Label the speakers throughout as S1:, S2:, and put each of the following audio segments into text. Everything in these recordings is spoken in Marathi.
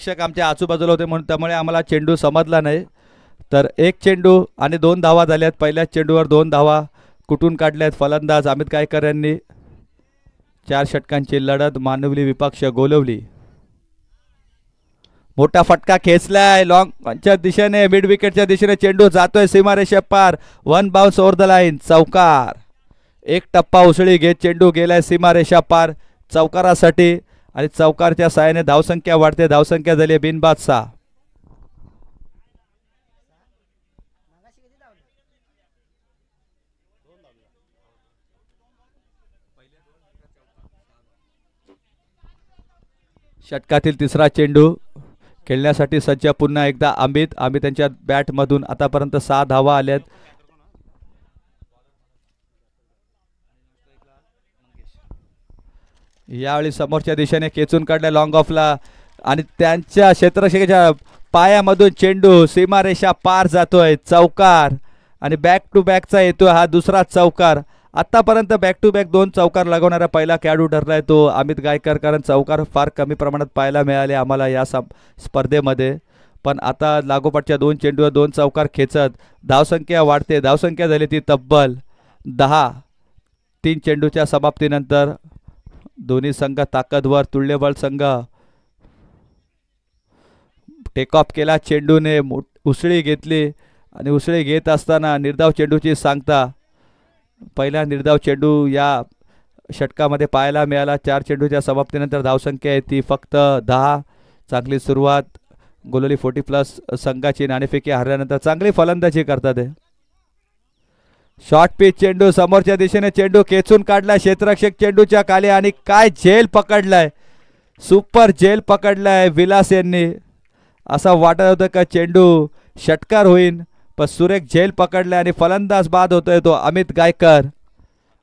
S1: प्रेक्षक आमच्या आजूबाजूला होते म्हणून त्यामुळे आम्हाला चेंडू समजला नाही. तर एक चेंडू आणि 2 धावा झाल्यात. पहिल्याच चेंडूवर 2 धावा कुठून काढल्यात फलंदाज अमित गायकर यांनी. 4 षटकांची लढत मानवली विपक्ष गोलवली. मोठा फटका खेचलाय लॉंगच्या दिशेने, मिड विकेटच्या दिशेने चेंडू जातोय सीमारेषे पार. 1 बाउन्स ओव्हर द लाईन, चौकार. एक टप्पा उसळी घेत चेंडू गेलाय सीमारेषा पार चौकारासाठी आणि चौकारच्या साहाय्याने धावसंख्या वाढते. धावसंख्या झाली बिनबाद 6. षटकातील तिसरा चेंडू खेळण्यासाठी सज्ज पुन्हा एकदा अमित यांच्या बॅटमधून आतापर्यंत 6 धावा आल्यात. यावेळी समोरच्या दिशेने खेचून काढल्या लॉंग ऑफला आणि त्यांच्या क्षेत्ररक्षकाच्या पायामधून चेंडू सीमारेषा पार जातोय, चौकार. आणि बॅक टू बॅकचा येतोय हा दुसरा चौकार. आतापर्यंत बॅक टू बॅक 2 चौकार लागवणारा पहिला खेळाडू ठरलाय तो अमित गायकर, कारण चौकार फार कमी प्रमाणात पाहायला मिळाले आम्हाला या स्पर्धेमध्ये. पण आता लागोपाठच्या 2 चेंडूवर 2 चौकार खेचत धावसंख्या वाढते. धावसंख्या झाली ती तब्बल 10. 3 चेंडूच्या समाप्तीनंतर दोन्ही संघ ताकदवर, तुल्यबळ संघ. टेक ऑफ केला चेंडूने, उसळी घेतली आणि उसळी घेत असताना निर्धाव चेंडूची सांगता. पहिला निर्धाव चेंडू या षटकामध्ये पाहायला मिळाला. 4 चेंडूच्या समाप्तीनंतर धावसंख्या आहे ती फक्त 10. चांगली सुरुवात गोलवली 40+ संघाची. नाणेफेकी हरल्यानंतर चांगली फलंदाजी करतात. शॉर्ट पिच चेंडू समोरच्या दिशेने, चेंडू खेचून काढला क्षेत्ररक्षक चेंडूच्या खाली आणि काय झेल पकडलाय, सुपर झेल पकडलाय विलास यांनी. असं वाटत होतं का चेंडू षटकार होईल, पण सुरेख झेल पकडलाय आणि फलंदाज बाद होतोय तो अमित गायकर.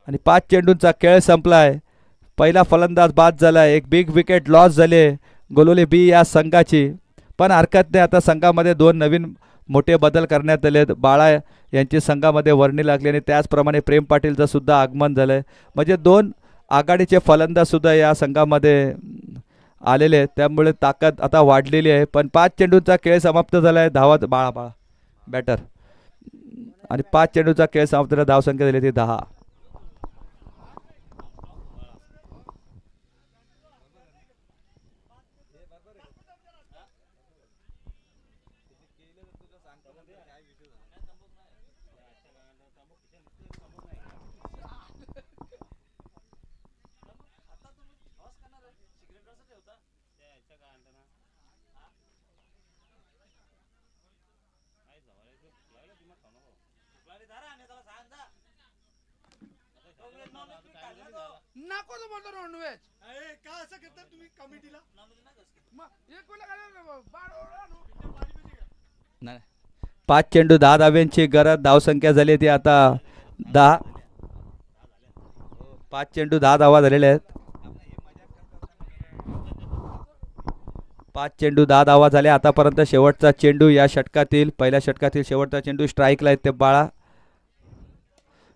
S1: आणि 5 चेंडूंचा खेळ संपलाय. पहिला फलंदाज बाद झालाय. एक बिग विकेट लॉस झाले गोलवली बी या संघाची. पण हरकत नाही, आता संघामध्ये 2 नवीन मोठे बदल करण्यात आले. बाळा यांची संघामध्ये वर्णी लागली आणि त्याचप्रमाणे प्रेम पाटीलचं सुद्धा आगमन झालंय. म्हणजे 2 आघाडीचे फलंदाज सुद्धा या संघामध्ये आलेले आहेत. त्यामुळे ताकद आता वाढलेली आहे. पण 5 चेंडूंचा खेळ समाप्त झालाय. धावा बाळा बॅटर आणि 5 चेंडूचा खेळ समाप्त झाला. धावसंख्या झाली ती 10. नाही, 5 चेंडू 10 धाव्यांची गरज. धावसंख्या झाली ती आता 10. 5 चेंडू 10 धावा झालेल्या आहेत. 5 चेंडू 10 धावा झाल्या आतापर्यंत. शेवटचा चेंडू या षटकातील, पहिल्या षटकातील शेवटचा चेंडू स्ट्राईकला आहेत ते बाळा.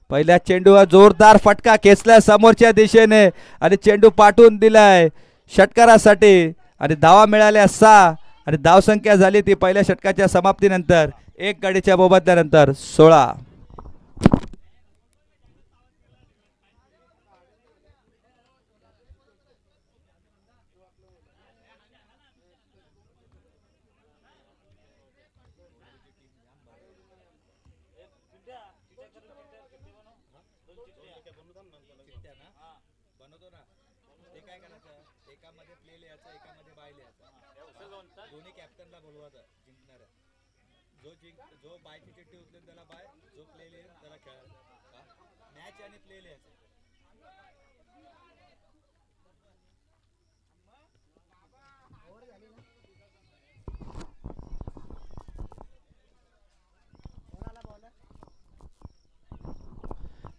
S1: पहिल्या चेंडूवर जोरदार फटका खेचलाय समोरच्या दिशेने आणि चेंडू पाठवून दिलाय षटकारासाठी आणि धावा मिळाल्या 6. आणि धावसंख्या झाली ती पहिल्या षटकाच्या समाप्तीनंतर 1 गडीच्या मोबदल्यानंतर 16. दोन्ही कॅप्टनला बोलवायचं जिंकणाऱ्या. जो बायची चिठ्ठी उचलेल त्याला बाय, जो प्ले लिहिल त्याला खेळायचं. मॅच आणि प्ले लिहायचं.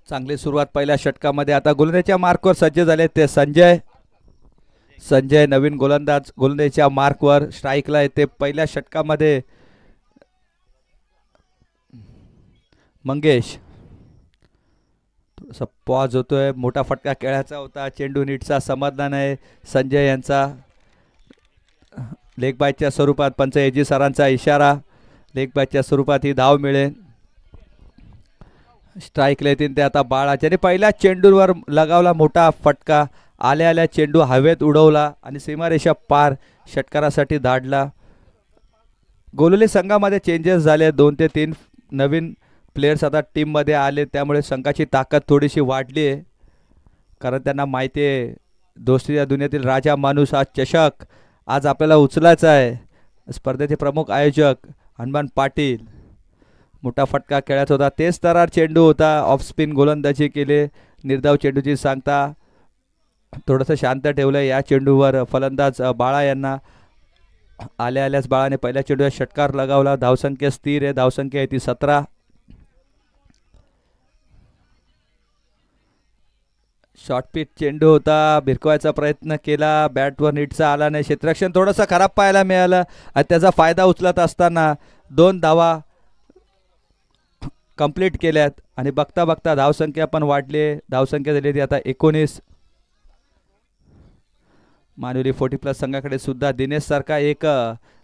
S1: चांगली सुरुवात पहिल्या षटकामध्ये. आता गोलंदाजीच्या मार्कवर सज्ज झाले ते संजय नवीन गोलंदाज गोलंदाजीच्या मार्कवर स्ट्राईकला येते. पहिल्या षटकामध्ये मंगेश थोडासा पॉज होतोय. मोठा फटका खेळायचा होता, चेंडू नीटचा समजला नाही संजय यांचा. लेग बायच्या स्वरूपात पंच एजी सरांचा इशारा. लेग बायच्या स्वरूपात ही धाव मिळेल. स्ट्राईकला येतील ते आता बाळा, ज्याने पहिल्या चेंडूवर लगावला मोठा फटका. आल्या आल्या चेंडू हवेत उडवला आणि सीमारेषा पार षटकारासाठी धाडला. गोलुली संघामध्ये चेंजेस झाले. 2 ते 3 नवीन प्लेयर्स आता टीममध्ये आले, त्यामुळे संघाची ताकद थोडीशी वाढली आहे. कारण त्यांना माहिती आहे दोस्तीच्या दुनियेतील राजा माणूस हा चषक आज आपल्याला उचलायचा आहे. स्पर्धेचे प्रमुख आयोजक हनुमान पाटील. मोठा फटका खेळत होता, तेच तरार चेंडू होता. ऑफ स्पिन गोलंदाजी केले. निर्धाव चेंडूची सांगता थोडंसं शांत ठेवलं. या चेंडूवर फलंदाज बाळा यांना आल्या आल्यास बाळाने पहिल्या चेंडूवर षटकार लगावला. धावसंख्या स्थिर आहे. धावसंख्या आहे ती 17. शॉर्ट पिच चेंडू होता. भिरकवायचा प्रयत्न केला, बॅटवर नीटचा आला नाही. क्षेत्ररक्षण थोडंसं खराब पाहायला मिळालं आणि त्याचा फायदा उचलत असताना 2 धावा कंप्लीट केल्यात आणि बघता बघता धावसंख्या पण वाढली. धावसंख्या झाली ती आता 19. मानुरी 40+ संघाकडे सुद्धा दिनेश सारखा एक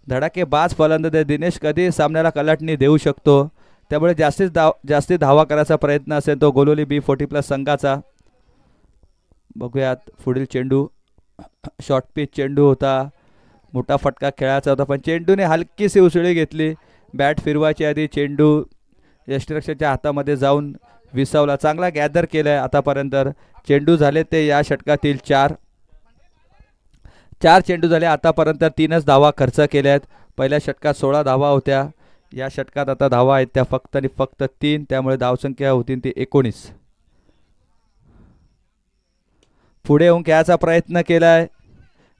S1: धडाकेबाज फलंदाज आहे. दिनेश कधी सामन्याला कलाटणी देऊ शकतो, त्यामुळे जास्तीत धावा करायचा प्रयत्न असेल तो गोलोली B40+ संघाचा. बघूयात पुढील चेंडू. शॉर्ट पिच चेंडू होता. मोठा फटका खेळायचा होता, पण चेंडूने हलकीशी उसळी घेतली. बॅट फिरवायच्या आधी चेंडू यष्टिरक्षकाच्या हातामध्ये जाऊन विसावला. चांगला गॅदर केलाय आतापर्यंत. चेंडू झाले ते या षटकातील 4 चेंडू झाले आतापर्यंत. 3च धावा खर्च केल्यात. पहिल्या षटकात 16 धावा होत्या. या षटकात आता धावा आहेत त्या फक्त आणि फक्त 3, त्यामुळे धावसंख्या होती ती 19. पुढे येऊन खेळायचा प्रयत्न केलाय.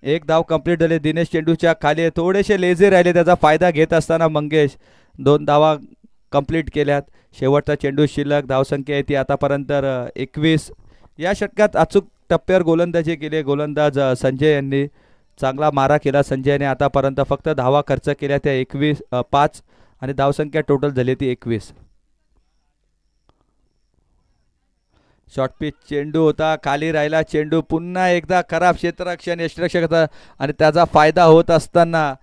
S1: 1 धाव कंप्लीट झाले. दिनेश चेंडूच्या खाली थोडेसे लेझी राहिले, त्याचा फायदा घेत असताना मंगेश 2 धावा कंप्लीट केल्यात. शेवटचा चेंडू शिल्लक. धावसंख्या आहे ती आतापर्यंत 21. या षटकात अचूक टप्प्यावर गोलंदाजी केली गोलंदाज संजय यांनी. चांगला मारा केला संजयने. आतापर्यंत फक्त धावा खर्च केल्या त्या 5 आणि धावसंख्या टोटल झाली ती 21. शॉर्ट पिच चेंडू होता. खाली राहिला चेंडू. पुन्हा एकदा खराब क्षेत्ररक्षण यष्टिरक्षक आणि त्याचा फायदा होत असताना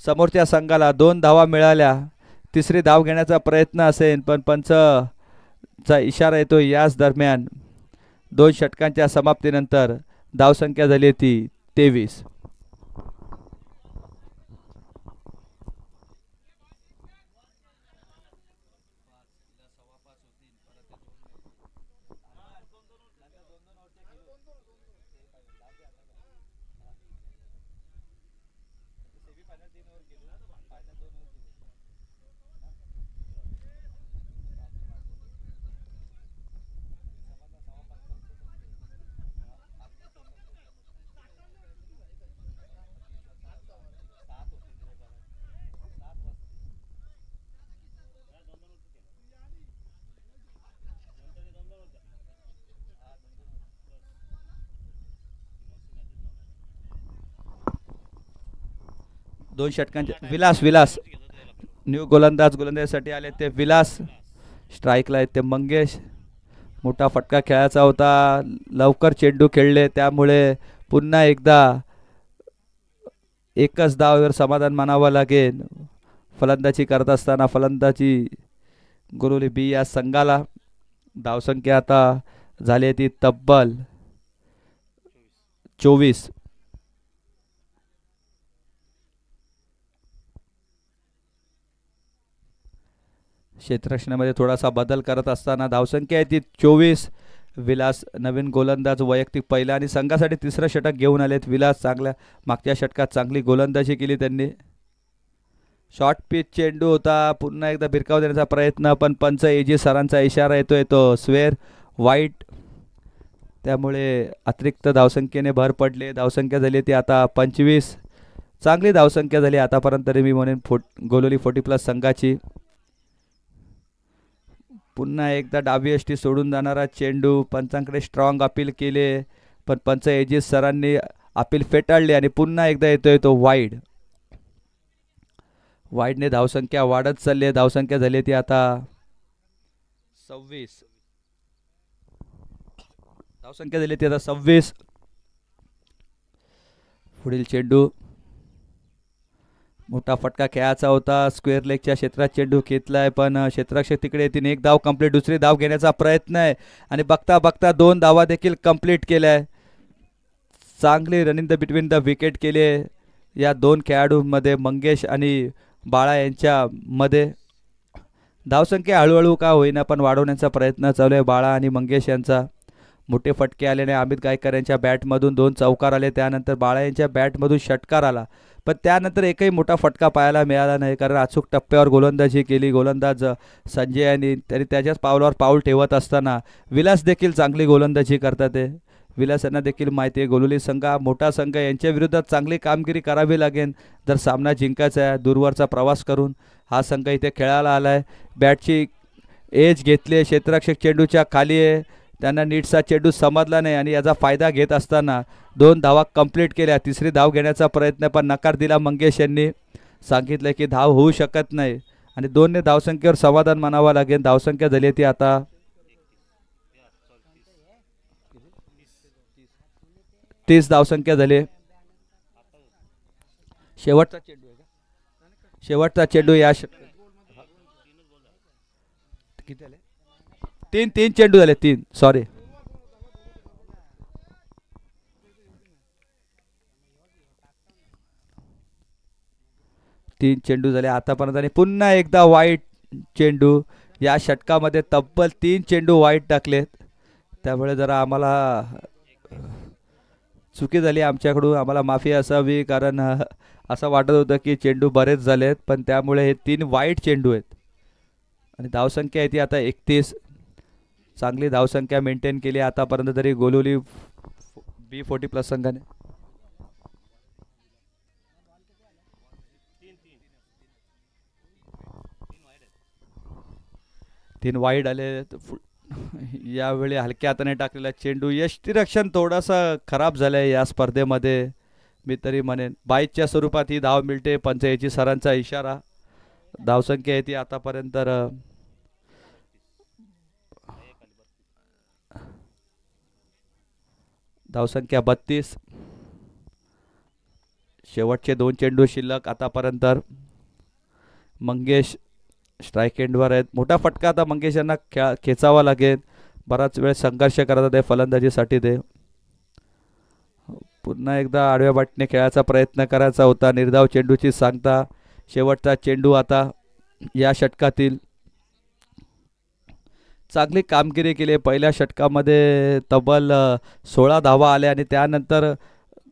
S1: समोरच्या संघाला 2 धावा मिळाल्या. 3री धाव घेण्याचा प्रयत्न असेल, पण पंचचा इशारा येतो. याच दरम्यान 2 षटकांच्या समाप्तीनंतर धावसंख्या झाली ती 23. दोन षटकांचे विलास न्यू गोलंदाजीसाठी आले ते विलास. स्ट्राईकला आहेत ते मंगेश. मोठा फटका खेळायचा होता. लवकर चेंडू खेळले, त्यामुळे पुन्हा एकदा एकच धावावर समाधान मानावं लागेल. फलंदाजी करत असताना फलंदाजी गोलोली B या संघाला. धावसंख्या आता झाली ती तब्बल 24. क्षेत्ररक्षणामध्ये थोडासा बदल करत असताना धावसंख्या आहे ती 24. विलास नवीन गोलंदाज, वैयक्तिक पहिला आणि संघासाठी 3रं षटक घेऊन आलेत. विलास चांगल्या मागच्या षटकात चांगली गोलंदाजी केली त्यांनी. शॉर्ट पिच चेंडू होता. पुन्हा एकदा भिरकाव देण्याचा प्रयत्न, पण पंच एजी सरांचा इशारा येतोय तो स्वेअर वाईट, त्यामुळे अतिरिक्त धावसंख्येने भर पडले. धावसंख्या झाली ती आता 25. चांगली धावसंख्या झाली आतापर्यंत मी म्हणेन गोलोली 40+ संघाची. पुन्हा एकदा डावी यष्टी सोडून जाणारा चेंडू. पंचांकडे स्ट्रॉंग अपील केले, पण पंच एजी सरांनी अपील फेटाळली आणि पुन्हा एकदा येतोय तो वाईड. वाईडने धावसंख्या वाढत चालली. धावसंख्या झाली ती आता 26. धावसंख्या झाली ती आता 26. पुढील चेंडू. मोठा फटका खेळायचा होता. स्क्वेअर लेगच्या क्षेत्रात चेंडू घेतलाय पण क्षेत्ररक्षक तिकडे येतील. एक धाव कंप्लीट. दुसरी धाव घेण्याचा प्रयत्न आहे आणि बघता बघता 2 धावा देखील कंप्लीट केल्या. चांगली run in the between the wicket केले या 2 खेळाडूंमध्ये, मंगेश आणि बाळा यांच्यामध्ये. धावसंख्या हळूहळू का होईना पण वाढवण्याचा प्रयत्न चालू आहे बाळा आणि मंगेश यांचा. मोठे फटके आल्याने अमित गायकर यांच्या बॅटमधून 2 चौकार आले. त्यानंतर बाळा यांच्या बॅटमधून षटकार आला पण त्यानंतर एकही मोठा फटका पाहायला मिळाला नाही कारण अचूक टप्प्यावर गोलंदाजी केली गोलंदाज संजय यांनी. तरी त्याच्याच पावलावर पाऊल ठेवत असताना विलास देखील चांगली गोलंदाजी करतात. विलास यांना देखील माहिती आहे गोलुली संघ मोठा संघ, यांच्या विरोधात चांगली कामगिरी करावी लागेल जर सामना जिंकायचा आहे. दूरवरचा प्रवास करून हा संघ इथे खेळायला आला आहे. बॅटची एज घेतली आहे. क्षेत्ररक्षक चेंडूच्या खाली आहे. त्यांना नीटचा चेंडू समजला नाही आणि याचा फायदा घेत असताना 2 धावा कंप्लीट केल्या. तिसरी धाव घेण्याचा प्रयत्न पण नकार दिला. मंगेश यांनी सांगितलं की धाव होऊ शकत नाही आणि 2 धावसंख्येवर समाधान मानावं लागेल. धावसंख्या झाली ती आता 30 धावसंख्या झाली. शेवटचा चेंडू आहे का? शेवटचा चेंडू या किती झाले? 3 चेंडू झाले. 3 सॉरी. तीन चेंडू झाले आतापर्यंत आणि पुन्हा एकदा वाईट चेंडू. या षटकामध्ये तब्बल 3 चेंडू वाईट टाकलेत. त्यामुळे जरा आम्हाला चुकी झाली आमच्याकडून. आम्हाला माफी असावी कारण असं वाटत होतं की चेंडू बरेच झालेत पण त्यामुळे हे 3 वाईट चेंडू आहेत. आणि धावसंख्या आहे ती आता 31. चांगली धावसंख्या मेंटेन केली आतापर्यंत तरी गोलुली B40+ संघाने. 3 वाईड आले. यावेळी हलक्या हाताने टाकलेला चेंडू. यष्टिरक्षण थोडासा खराब झालंय या स्पर्धेमध्ये मी तरी म्हणेन. 22च्या स्वरूपात ही धाव मिळते. पंचायती सरांचा इशारा. धावसंख्या आहे ती आतापर्यंत धावसंख्या 32. शेवटचे 2 चेंडू शिल्लक आतापर्यंत. मंगेश स्ट्राईक एंडवर आहेत. मोठा फटका आता मंगेश यांना खेचावा लागेल. बराच वेळ संघर्ष करतात आहे फलंदाजीसाठी ते. पुन्हा एकदा आडव्या बाटने खेळायचा प्रयत्न करायचा होता. निर्धाव चेंडूची सांगता. शेवटचा चेंडू आता या षटकातील. चांगली कामगिरी केली. पहिल्या षटकामध्ये तब्बल 16 धावा आल्या आणि त्यानंतर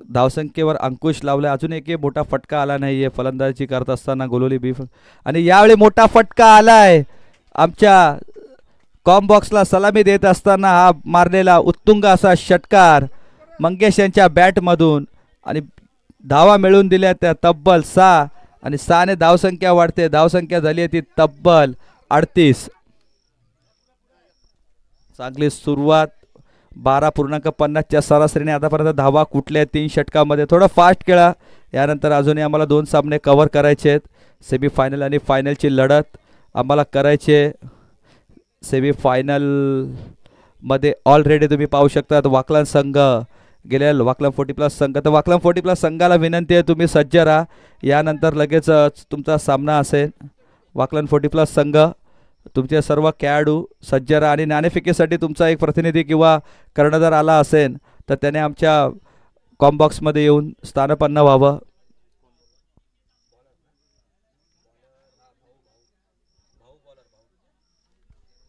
S1: धावसंख्येवर अंकुश लावला. अजून एकही मोठा फटका आला नाही आहे फलंदाजी करत असताना गोलोली बी. आणि यावेळी मोठा फटका आलाय. आमच्या कॉम्बॉक्सला सलामी देत असताना हा मारलेला उत्तुंग असा षटकार मंगेश यांच्या बॅटमधून आणि धावा मिळवून दिल्या त्या तब्बल 6 आणि 6ने धावसंख्या वाढते. धावसंख्या झाली आहे ती तब्बल 38. चांगली सुरुवात. 12.50च्या सरासरीने आतापर्यंत धावा कुठल्या 3 षटकामध्ये. थोडं फास्ट खेळा. यानंतर अजूनही आम्हाला 2 सामने कव्हर करायचे आहेत. सेमीफायनल आणि फायनलची लढत आम्हाला करायचे. सेमीफायनलमध्ये ऑलरेडी तुम्ही पाहू शकता वाकलान संघ गेल्या वाकलान 40+ संघ. तर वाकलान 40+ संघाला विनंती आहे तुम्ही सज्ज राहा. यानंतर लगेच तुमचा सामना असेल. वाकलान 40+ संघ तुमचे सर्व खेळाडू सज्ज राहा. आणि नाणेफेकीसाठी तुमचा एक प्रतिनिधी किंवा कर्णधार आला असेल तर त्याने आमच्या कॉम्बॉक्समध्ये येऊन स्थानपन्न व्हावं.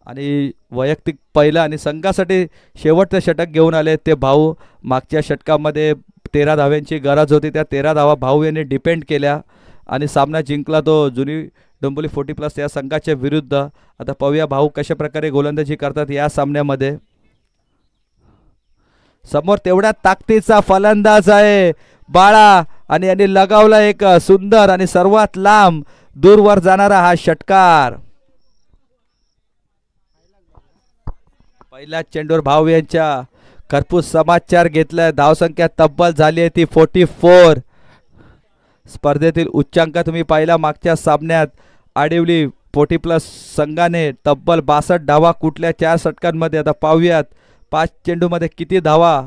S1: आणि वैयक्तिक पहिला आणि संघासाठी शेवटचं षटक घेऊन आले ते भाऊ. मागच्या षटकामध्ये 13 धाव्यांची गरज होती. त्या 13 धावा भाऊ यांनी डिपेंड केल्या आणि सामना जिंकला तो जुनी डोंबिवली 40+ या संघाच्या विरुद्ध. आता पाहूया भाऊ कशा प्रकारे गोलंदाजी करतात या सामन्यामध्ये. समोर तेवढ्या ताकदीचा फलंदाज आहे बाळा आणि यांनी लगावला एक सुंदर आणि सर्वात लांब दूरवर जाणारा हा षटकार. पहिल्या चेंडूवर भाऊ यांच्या खरपूस समाचार घेतलाय. धावसंख्या तब्बल झाली आहे ती 44. स्पर्धेतील उच्चांक तुम्ही पाहिला मागच्या सामन्यात आडिवली 40+ संघाने तब्बल 62 धावा कुठल्या 4 षटकांमध्ये. आता पाहूयात 5 चेंडूमध्ये किती धावा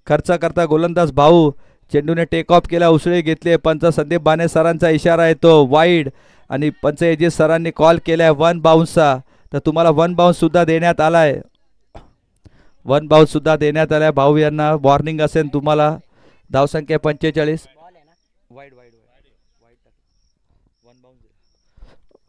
S1: खर्च करता गोलंदाज भाऊ. चेंडूने टेक ऑफ केला, उसळी घेतली. पंच संदीप बाने सरांचा इशारा येतो वाईड आणि पंच एजी सरांनी कॉल केलाय वन बाउन्सचा. तर तुम्हाला वन बाउन्स सुद्धा देण्यात आलाय, वन बाउन्स सुद्धा देण्यात आलाय. भाऊ यांना वॉर्निंग असेल तुम्हाला. धावसंख्या 45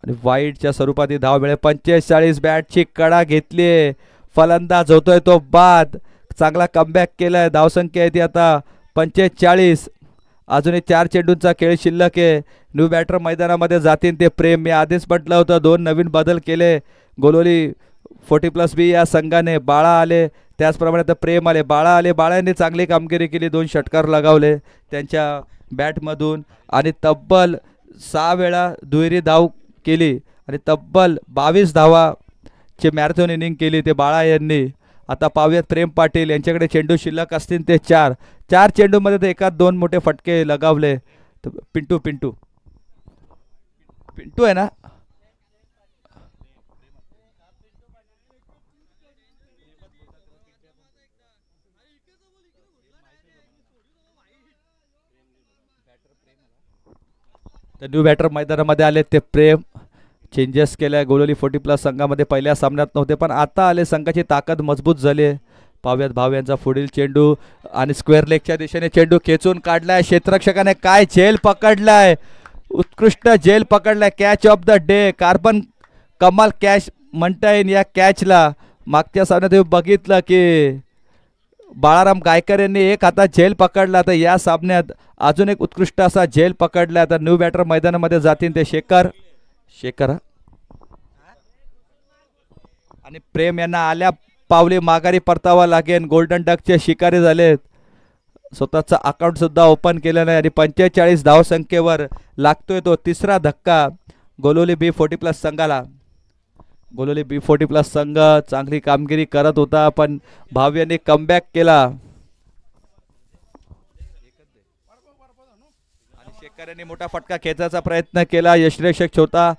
S1: आणि वाईडच्या स्वरूपात ही धाव मिळेल. 45 बॅटची कडा घेतलीये, फलंदाज होतोय तो बाद. चांगला कमबॅक केलाय. धावसंख्या आहे ती आता 45. अजूनही 4 चेंडूंचा खेळ शिल्लक आहे. न्यू बॅटर मैदानामध्ये जातील ते प्रेम. मी आधीच म्हटलं होतं 2 नवीन बदल केले गोलोली 40+B या संघाने. बाळा आले, त्याचप्रमाणे आता प्रेम आले. बाळाने चांगली कामगिरी केली, 2 षटकार लगावले त्यांच्या बॅटमधून आणि तब्बल 6 वेळा दुहेरी धाव केली आणि तब्बल 22 धावाची मॅरेथॉन इनिंग केली ते बाळा यांनी. आता पाहूयात प्रेम पाटील यांच्याकडे चेंडू शिल्लक असतील ते 4 चेंडूमध्ये ते एकात 2 मोठे फटके लगावले. पिंटू आहे ना. तर न्यू बॅटर मैदानामध्ये आले ते प्रेम. चेंजेस केल्या गोलोली 40+ संघामध्ये पहिल्या सामन्यात नव्हते, पण आता आले. संघाची ताकद मजबूत झाली आहे. पाहूयात भाव यांचा पुढील चेंडू आणि स्क्वेअर लेगच्या दिशेने चेंडू खेचून काढलाय. क्षेत्ररक्षकाने काय झेल पकडलाय, उत्कृष्ट झेल पकडलाय. कॅच ऑफ द डे, कार्बन कमाल कॅच म्हणता येईल या कॅचला. मागच्या सामन्यात तुम्ही बघितलं की बाळाराम गायकर यांनी एक हातात झेल पकडला, तर या सामन्यात अजून एक उत्कृष्ट असा झेल पकडला. तर न्यू बॅटर मैदानामध्ये जातील ते शेखर आणि प्रेम यांना आल्या पावली माघारी परतावा लागेल. गोल्डन डकचे शिकारी झालेत, स्वतःचा अकाउंट सुद्धा ओपन केलं नाही आणि 45 धावसंख्येवर लागतोय तो तिसरा धक्का गोलोली B40+ संघाला. गोलोली B40+ संघ चांगली कामगिरी करत होता, पण भाव यांनी कमबॅक केला आणि शेखर यांनी मोठा फटका खेचायचा प्रयत्न केला. यशरक्षक छोटा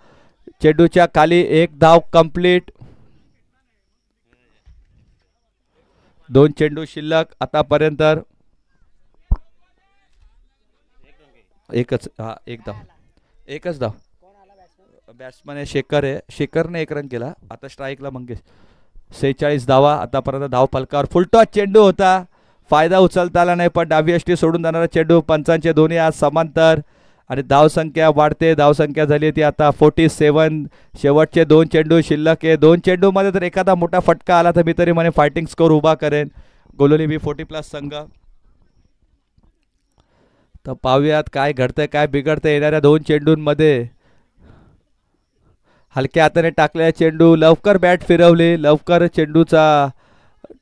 S1: चेंडूच्या खाली 1 धाव कंप्लीट. 2 चेंडू शिल्लक आतापर्यंत. एकच धाव. बॅट्समन शेखर आहे, शेखरने 1 रन केला. आता स्ट्राईकला मंगेश. 46 धावा आतापर्यंत धाव फलकावर. फुलटॉस चेंडू होता, फायदा उचलता आला नाही, पण डावी यष्टी सोडून जाणारा चेंडू. पंचांचे दोन्ही आज समांतर आणि धावसंख्या वाढते. धावसंख्या झाली ती आता 47. शेवटचे 2 चेंडू शिल्लक आहे. 2 चेंडूमध्ये जर एखादा मोठा फटका आला तर मी तरी म्हणे फायटिंग स्कोर उभा करेन गोलोली B40+ संघ. तर पाहूयात काय घडतंय, काय बिघडतंय येणाऱ्या 2 चेंडूंमध्ये. हलक्या हाताने टाकलेला चेंडू, लवकर बॅट फिरवली, लवकर चेंडूचा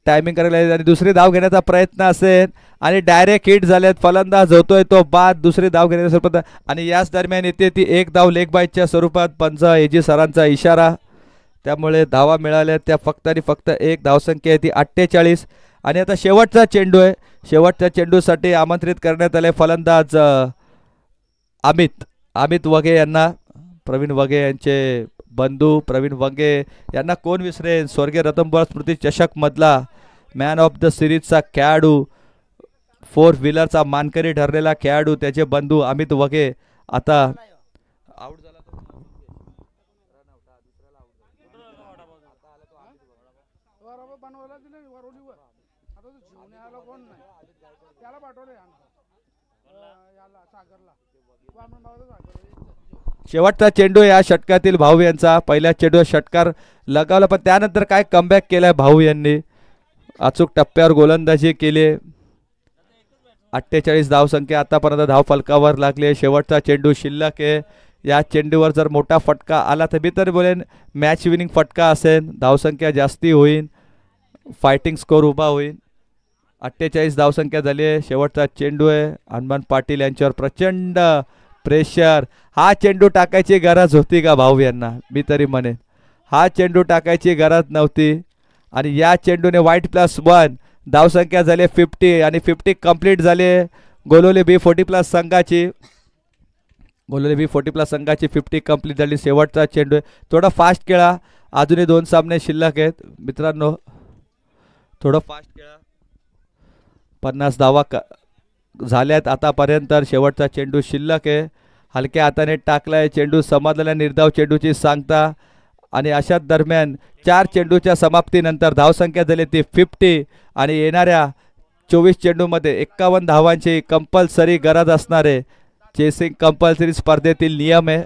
S1: टायमिंग करायला आणि दुसरी धाव घेण्याचा प्रयत्न असेल आणि डायरेक्ट हिट झालेत. फलंदाज होतोय तो बाद. दुसरी धाव घेण्याच्या स्वरूपात आणि याच दरम्यान येते ती 1 धाव लेग बायच्या स्वरूपात. पंच एजी सरांचा इशारा, त्यामुळे धावा मिळाल्या त्या फक्त आणि फक्त 1 धावसंख्या आहे ती 48. आणि आता शेवटचा चेंडू आहे. शेवटच्या चेंडूसाठी आमंत्रित करण्यात आले फलंदाज अमित वगे यांना. प्रवीण वगे यांचे बंधू प्रवीण वगे यांना कोण विसरेन. स्वर्गीय रतनबुवा स्मृती चषक मधला मॅन ऑफ द सिरीजचा खेळाडू, 4 व्हीलरचा मानकरी ठरलेला खेळाडू, त्याचे बंधू अमित वगे आता आउट झाला. शेवटचा चेंडू या षटकातील भाऊ यांचा. पहिल्या चेंडू षटकार लगावला, पण त्यानंतर काय कमबॅक केलाय भाऊ यांनी. अचूक टप्प्यावर गोलंदाजी केली. 48 धावसंख्या आतापर्यंत धाव फलकावर लागली. शेवटचा चेंडू शिल्लक आहे. या चेंडूवर जर मोठा फटका आला तर मी तर बोलेन मॅच विनिंग फटका असेल. धावसंख्या जास्ती होईल, फायटिंग स्कोर उभा होईल. 48 धावसंख्या झाली आहे. शेवटचा चेंडू आहे. हनुमान पाटील यांच्यावर प्रचंड प्रेशर. हा चेंडू टाकायची गरज होती का भाऊ यांना? मी तरी म्हणेन हा चेंडू टाकायची गरज नव्हती. आणि या चेंडूने white+1 धावसंख्या झाली 50 आणि 50 कंप्लीट झाले गोलोली B40+ संघाची. गोलोली B40+ संघाची 50 कंप्लीट झाली. शेवटचा चेंडू आहे. थोडा फास्ट खेळा, अजूनही 2 सामने शिल्लक आहेत मित्रांनो. थोडं फास्ट खेळा. 50 धावा झाल्यात आतापर्यंत. शेवटचा चेंडू शिल्लक आहे. हलक्या हाताने टाकलाय चेंडू, समजलेला निर्धाव चेंडूची सांगता. आणि अशाच दरम्यान 4 चेंडूच्या समाप्तीनंतर धावसंख्या झाली ती 50 आणि येणाऱ्या 24 चेंडूमध्ये 51 धावांची कंपल्सरी गरज असणार आहे. चेसिंग कंपल्सरी स्पर्धेतील नियम आहे.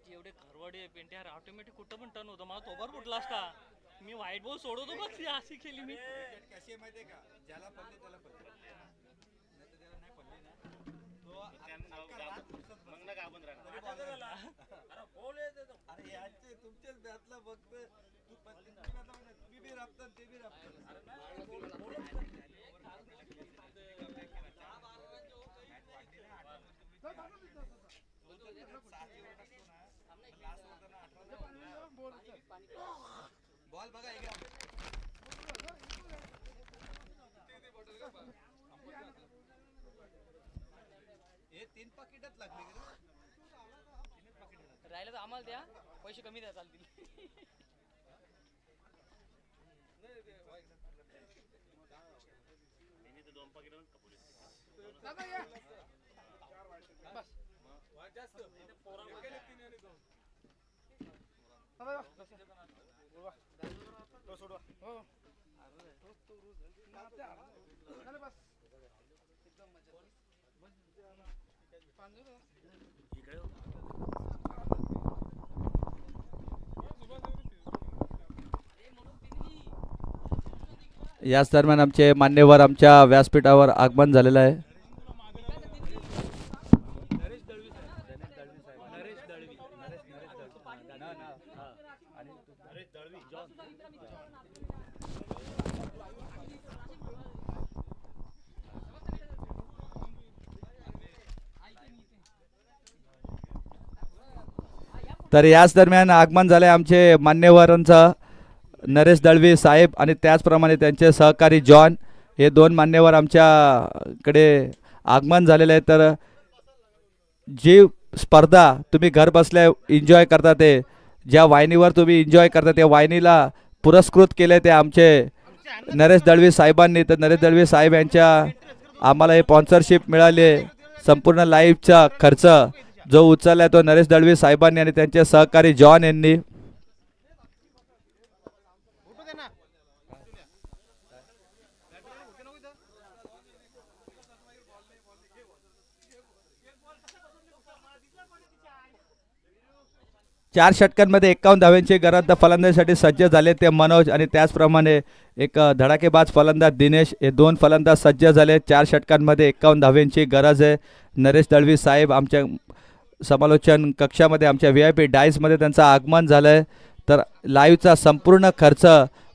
S2: एवढे खरवडे पेंट्यावर ऑटोमॅटिक कुठं पण टर्न होतं. मला तोबर कुठला असता, मी व्हाईट बॉल सोडवतो बघ, ती अशी केली मी.
S1: कशी माहितीये का, ज्याला पडली त्याला पडली, नाही तर त्याला नाही पडली ना तो मग ना गाबून राहणार. अरे याचे तुमच्याच बॅटला फक्त तू तुम्ही बी राबतात ते बी राबतात. बॉल बघा हे 3 पाकिटात लागले
S2: राहिलं तर आम्हाला द्या, पैसे कमी द्या चालतील.
S1: याच दरम्यान आमचे मान्यवर आमच्या व्यासपीठावर आगमन झालेलं आहे. तर याच दरम्यान आगमन झाले आमचे मान्यवरांचा नरेश दळवी साहेब आणि त्याचप्रमाणे त्यांचे सहकारी जॉन, हे 2 मान्यवर आमच्याकडे आगमन झालेले आहे. तर जी स्पर्धा तुम्ही घर बसल्या एन्जॉय करता, ते ज्या वाहिनीवर तुम्ही एन्जॉय करता त्या वाहिनीला पुरस्कृत केले ते आमचे नरेश दळवी साहेबांनी. तर नरेश दळवी साहेब यांच्या आम्हाला हे स्पॉन्सरशिप मिळाली. संपूर्ण लाईव्हचा खर्च जो उचलला तो नरेश दळवी साहेबांनी आणि त्यांचे सहकारी जॉन यांनी. चार षटकांमध्ये 51 धावांची गरज फलंदाजीसाठी सज्ज झाले ते मनोज आणि त्याचप्रमाणे एक धडाकेबाज फलंदाज दिनेश, हे 2 फलंदाज सज्ज झाले. 4 षटकांमध्ये 51 धावांची गरज आहे. नरेश दळवी साहेब आमच्या समालोचन कक्षामध्ये आमच्या VIP डायसमध्ये त्यांचं आगमन झालं आहे. तर लाईव्हचा संपूर्ण खर्च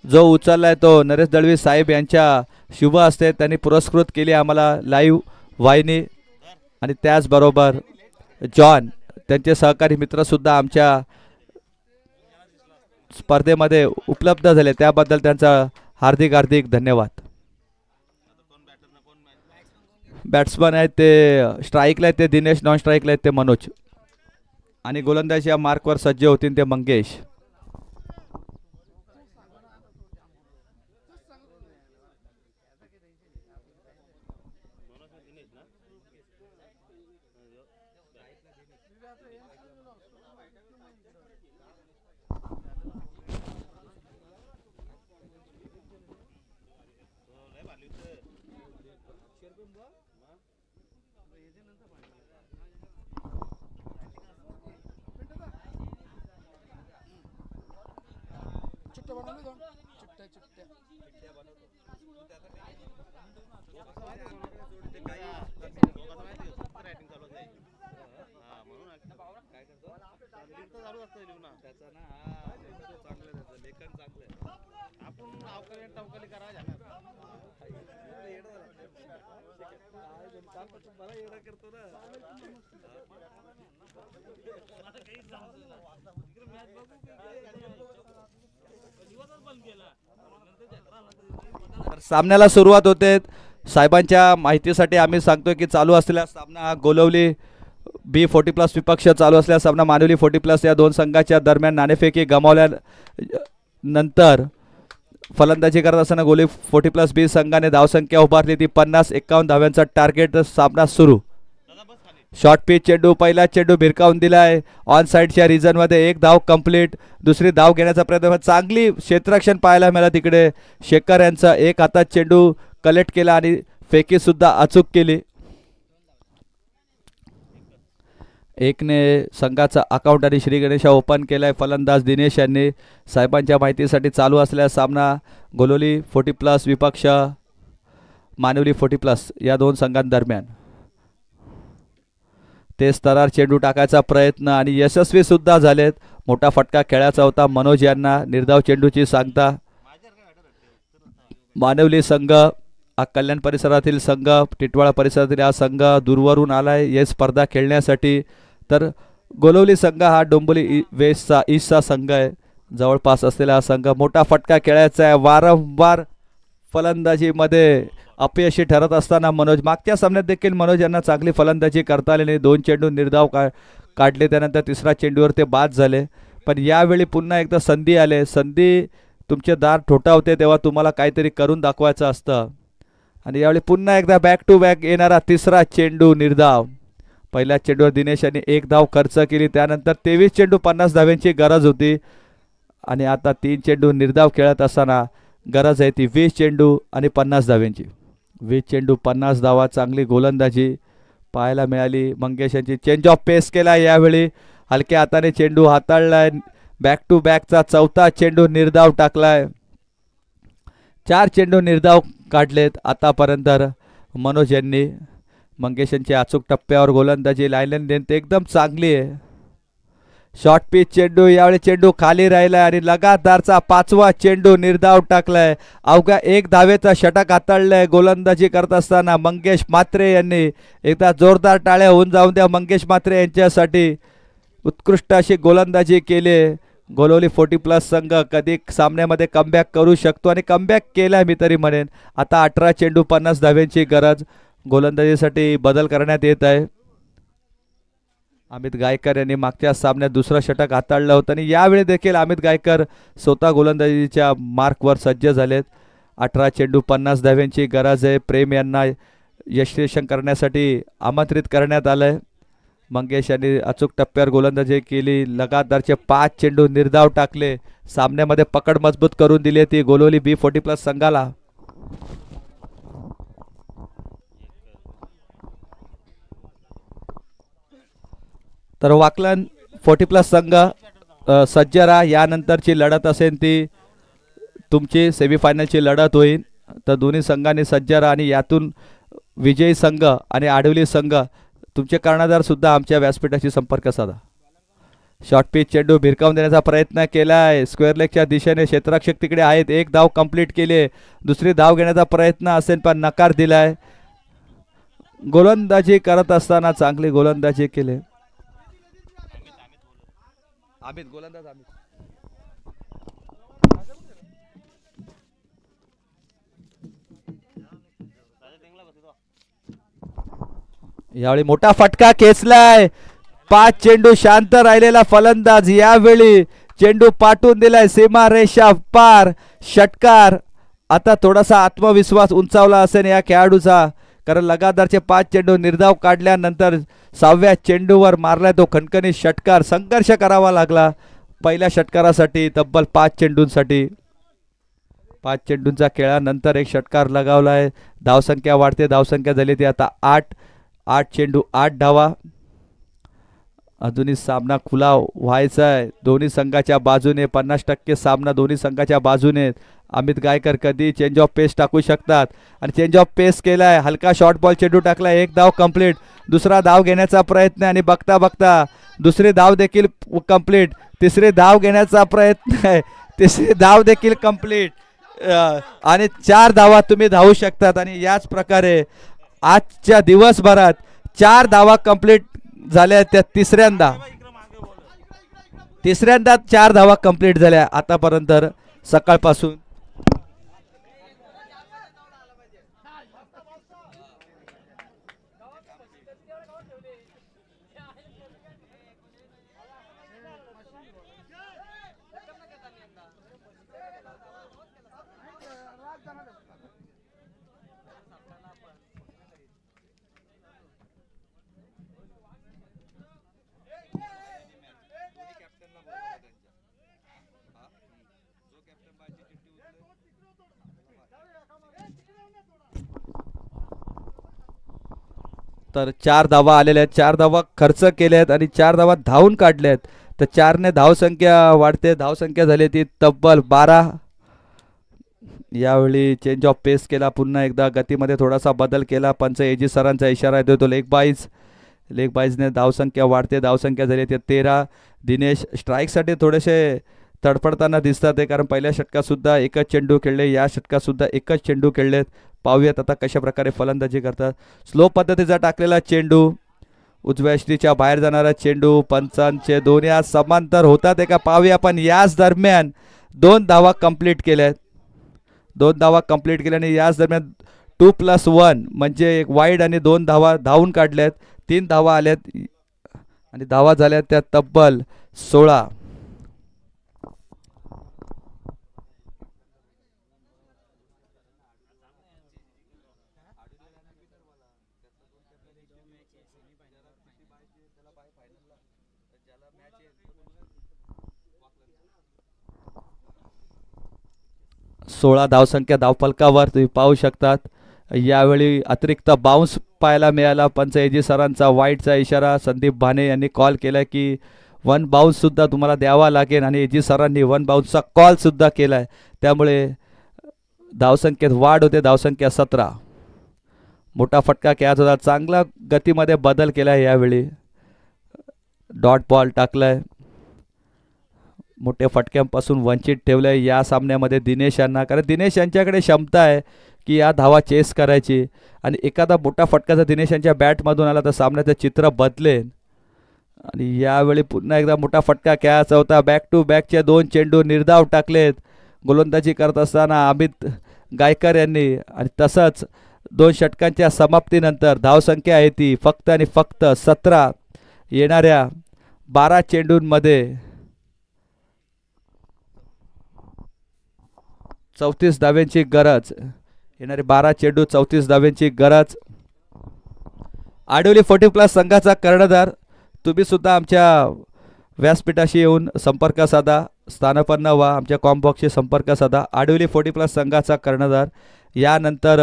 S1: जो उचलला आहे तो नरेश दळवी साहेब यांच्या शुभ हस्ते त्यांनी पुरस्कृत केली आम्हाला लाईव्ह वाहिनी. आणि त्याचबरोबर जॉन त्यांचे सहकारी मित्रसुद्धा आमच्या स्पर्धेमध्ये उपलब्ध झाले, त्याबद्दल त्यांचा हार्दिक हार्दिक धन्यवाद. बॅट्समन आहेत ते स्ट्राईकला आहेत ते दिनेश, नॉन स्ट्राईकला आहेत ते मनोज आणि गोलंदाज या मार्कवर सज्ज होतील ते मंगेश. सामन्याला सुरुवात होते. साहेबांच्या माहितीसाठी आम्ही सांगतोय की चालू असलेला सामना गोलवली B40+ विपक्ष चालू असलेला सामना मानवली 40+ या दोन संघाच्या दरम्यान नाणेफेकी गमावल्यानंतर फलंदाजी करत असताना गोली 40+ B संघाने धावसंख्या उभारली ती 50-51 धाव्यांचा टार्गेट. सामना सुरू. शॉर्ट पिच चेंडू, पहिला चेंडू भिरकावून दिलाय ऑन साईडच्या रिजनमध्ये. एक धाव कंप्लीट. दुसरी धाव घेण्याचा प्रयत्न. चांगली क्षेत्ररक्षण पाहायला मिळाला तिकडे. शेखर यांचा एक हातात चेंडू कलेक्ट केला आणि फेकी सुद्धा अचूक केली. एकने संघाचा अकाउंट आणि श्री गणेशा ओपन केलाय. फलंदाज दिनेश यांनी. साहेबांच्या माहितीसाठी चालू असलेला सामना गोलोली 40+ विपक्ष मानवली 40+ या दोन संघांदरम्यान. ते स्तरार चेंडू टाकायचा प्रयत्न आणि यशस्वी सुद्धा झालेत. मोठा फटका खेळायचा होता मनोज यांना. निर्धाव चेंडूची सांगता. मानवली संघ कल्याण परिसरातील संघ, टिटवाळा परिसरातील हा संघ दूरवरून आलाय हे स्पर्धा खेळण्यासाठी. तर गोलवली संघ हा डोंबिवली वेस्टचा ईस्टचा संघ आहे. जवळपास असलेला हा संघ. मोठा फटका खेळायचा आहे. वारंवार फलंदाजीमध्ये अपयशी ठरत असताना मनोज, मागच्या सामन्यात देखील मनोज यांना चांगली फलंदाजी करता आली नाही. 2 चेंडू निर्धाव काढले. त्यानंतर तिसरा चेंडूवर ते बाद झाले. पण यावेळी पुन्हा एकदा संधी आले. संधी तुमचे दार ठोठावते तेव्हा तुम्हाला काहीतरी करून दाखवायचं असतं. आणि यावेळी पुन्हा एकदा बॅक टू बॅक येणारा तिसरा चेंडू निर्धाव. पहिल्या चेंडूवर दिनेश यांनी 1 धाव खर्च केली. त्यानंतर 23 चेंडू 50 धाव्यांची गरज होती. आणि आता 3 चेंडू निर्धाव खेळत असताना गरज आहे ती 20 चेंडू आणि 50 धाव्यांची. 20 चेंडू 50 धावा. चांगली गोलंदाजी पाहायला मिळाली. मंगेश यांची चेंज ऑफ पेस केला. यावेळी हलक्या हाताने चेंडू हाताळलाय. बॅक टू बॅकचा चौथा चेंडू निर्धाव टाकलाय. 4 चेंडू निर्धाव काढलेत आतापर्यंत मनोज यांनी. मंगेश यांची अचूक टप्प्यावर गोलंदाजी. लाईन लेंथ एकदम चांगली आहे. शॉर्ट पिच चेंडू. यावेळी चेंडू खाली राहिलाय आणि लगातारचा 5वा चेंडू निर्धाव टाकलाय. अवघ्या 1 धावेचा षटक हाताळलाय गोलंदाजी करत असताना मंगेश म्हात्रे यांनी. एकदा जोरदार टाळ्या होऊन जाऊन द्या मंगेश म्हात्रे यांच्यासाठी. उत्कृष्ट अशी गोलंदाजी केली. गोलवली 40+ संघ कधी सामन्यामध्ये कमबॅक करू शकतो आणि कमबॅक केलाय मी तरी म्हणेन. आता 18 चेंडू 50 धाव्यांची गरज. गोलंदाजीसाठी बदल करण्यात येत आहे. अमित गायकर यांनी मागच्या सामन्यात दुसरं षटक हाताळलं होतं आणि यावेळी देखील अमित गायकर स्वतः गोलंदाजीच्या मार्कवर सज्ज झालेत. 18 चेंडू 50 धाव्यांची गरज आहे. प्रेम यांना यशस्वी करण्यासाठी आमंत्रित करण्यात आलंय. मंगेश यांनी अचूक टप्प्यावर गोलंदाजी केली. लगातारचे 5 चेंडू निर्धाव टाकले. सामन्यामध्ये पकड मजबूत करून दिली ती गोलवली B40+ संघाला. तर वाकलन 40+ संघ सज्ज राहा. यानंतरची लढत असेल ती तुमची सेमीफायनलची लढत होईल. तर दोन्ही संघांनी सज्ज राहा आणि यातून विजयी संघ आणि आडवली संघ तुमचे कर्णधार सुद्धा आमच्या व्यासपीठाशी संपर्क साधा. शॉर्ट पिच चेंडू भिरकावून देण्याचा प्रयत्न केलाय. स्क्वेअर लेगच्या दिशेने क्षेत्ररक्षक तिकडे आहेत. 1 धाव कंप्लीट केली. दुसरी धाव घेण्याचा प्रयत्न असेल पण नकार दिलाय. गोलंदाजी करत असताना चांगली गोलंदाजी केली. अमित गोलंदाज अमित. यावेळी मोठा फटका खेचलाय. 5 चेंडू शांत राहिलेला फलंदाज यावेळी चेंडू पाठवून दिलाय सीमा रेषा पार. षटकार. आता थोडासा आत्मविश्वास उंचावला असेल या खेळाडूचा, कारण लगातारचे 5 चेंडू निर्धाव काढल्यानंतर 6व्या चेंडूवर मारलाय तो खणखणीत षटकार. संघर्ष करावा लागला पहिल्या षटकारासाठी. तब्बल 5 चेंडूंसाठी 5 चेंडूंचा खेळानंतर एक षटकार लगावलाय. धावसंख्या वाढते. धावसंख्या झाली ती आता 8 चेंडू 8 धावा. अजूनही सामना खुला व्हायचा आहे दोन्ही संघाच्या बाजूने. 50% सामना दोन्ही संघाच्या बाजूने. अमित गायकर कधी चेंज ऑफ पेस टाकू शकतात आणि चेंज ऑफ पेस केलाय. हलका शॉर्ट बॉल चेंडू टाकलाय. 1 धाव कंप्लीट. दुसरा धाव घेण्याचा प्रयत्न आणि बघता बघता दुसरी धाव देखील कंप्लीट. तिसरी धाव घेण्याचा प्रयत्न आहे. तिसरी धाव देखील कंप्लीट आणि 4 धावा तुम्ही धावू शकतात. आणि याच प्रकारे आजच्या दिवसभरात 4 धावा कंप्लीट झाल्या, त्या तिसऱ्यांदा 4 धावा कंप्लीट झाल्या आतापर्यंत सकाळपासून. तर 4 धावा आलेल्या आहेत, 4 धावा खर्च केल्या आहेत आणि 4 धावा धावून काढल्या आहेत. तर 4ने धावसंख्या वाढते, धावसंख्या झाली ती तब्बल 12. यावेळी चेंज ऑफ पेस केला, पुन्हा एकदा गतीमध्ये थोडासा बदल केला. पंच एजी सरांचा इशारा येतो तो लेग बाईजने धावसंख्या वाढते, धावसंख्या झाली ती 13. दिनेश स्ट्राईकसाठी थोडेसे तडफडताना दिसतात आहे, कारण पहिल्या षटकातसुद्धा एकच चेंडू खेळले, या षटकातसुद्धा एकच चेंडू खेळलेत. पाहूयात आता कशा प्रकारे फलंदाजी करतात. स्लो पद्धतीचा टाकलेला चेंडू, उजव्या यष्टीच्या बाहेर जाणारा चेंडू. पंचांचे दोन्ही आज समांतर होतात आहे का पाहूया. पण याच दरम्यान 2 धावा कंप्लीट केल्यात, 2 धावा कंप्लीट केल्याने याच दरम्यान 2+1 म्हणजे एक वाईड आणि 2 धावा धावून काढल्यात. 3 धावा आल्यात आणि धावा झाल्यात त्या तब्बल 16. धावसंख्या धावफलकावर तुम्ही पाहू शकतात. यावेळी अतिरिक्त बाउन्स पाहायला मिळाला. पंच एजी सरांचा वाईटचा इशारा संदीप भाने यांनी कॉल केला की 1 बाउन्स सुद्धा तुम्हाला द्यावा लागेल आणि एजी सरांनी 1 बाउन्सचा कॉल सुद्धा केला आहे. त्यामुळे धावसंख्येत वाढ होते, धावसंख्या 17. मोठा फटका कॅच होता, चांगला गतीमध्ये बदल केला आहे. यावेळी डॉट बॉल टाकलाय, मोठ्या फटक्यांपासून वंचित ठेवलंय या सामन्यामध्ये दिनेश यांना, कारण दिनेश यांच्याकडे क्षमता आहे की या धावा चेस करायची आणि एखादा मोठा फटका जर दिनेश यांच्या बॅटमधून आला तर सामन्याचं चित्र बदलेल. आणि यावेळी पुन्हा एकदा मोठा फटका कॅच होता. बॅक टू बॅकचे 2 चेंडू निर्धाव टाकलेत गोलंदाजी करत असताना अमित गायकर यांनी. आणि तसंच 2 षटकांच्या समाप्तीनंतर धावसंख्या आहे ती फक्त आणि फक्त 17. येणाऱ्या 12 चेंडूंमध्ये 34 धाव्यांची गरज, येणारे 12 चेंडू 34 धाव्यांची गरज. आडिवली 40+ संघाचा कर्णधार, तुम्ही सुद्धा आमच्या व्यासपीठाशी येऊन संपर्क साधा, स्थानापन्न व्हा, आमच्या कॉम्बॉक्सशी संपर्क साधा. आडिवली 40+ संघाचा कर्णधार. यानंतर